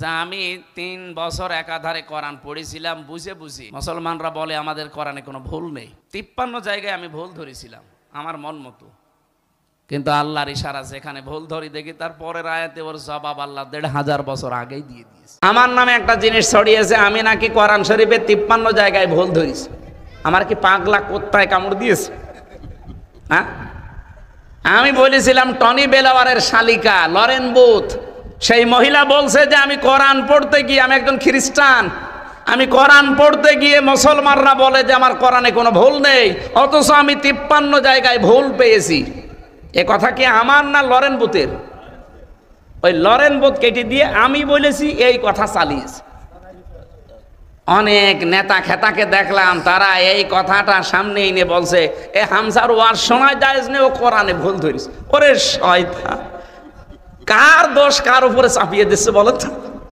আমি ৩ বছর একাধারে কোরআন পড়েছিলাম বুঝে বুঝি। মুসলমানরা বলে আমাদের কোরআনে কোনো ভুল নেই। ৫৩ জায়গায় আমি ভুল ধরেছিলাম আমার মন মতো, কিন্তু আল্লাহর ইশারা যেখানে ভুল ধরি দেখি তার পরের আয়াতে ওর জবাব আল্লাহ ১৫০০ বছর আগেই দিয়ে দিয়েছে। আমার নামে একটা জিনিস ছড়িয়েছে, আমি নাকি কোরআন শরীফে ৫৩ জায়গায় ভুল ধরেছি। আমার কি পাগলা কোত্তায় কামড় দিয়েছে? হ্যাঁ, আমি বলেছিলাম টনি বেলাওয়ারের শালিকা লরেন বুথ, সেই মহিলা বলছে যে আমি কোরআন পড়তে গিয়ে, আমি একজন খ্রিস্টান, আমি কোরআন পড়তে গিয়ে মুসলমানরা বলে যে আমার কোরআনে কোনো ভুল নেই, অথচ আমি ৫৩ জায়গায় ভুল পেয়েছি। এ কথা কি আমার না লরেন বুথের? ওই লরেন বুথ কেটে দিয়ে আমি বলেছি এই কথা চালিয়েছে। অনেক নেতা খেতাকে দেখলাম তারা এই কথাটা সামনে এনে বলছে এ হামসার ওয়াজ শোনায় যায় না, ও কোরআনে ভুল ধরিস। ওরে শয়তান, কার দোষ কার উপরে চাপিয়ে দিচ্ছে বলো তো?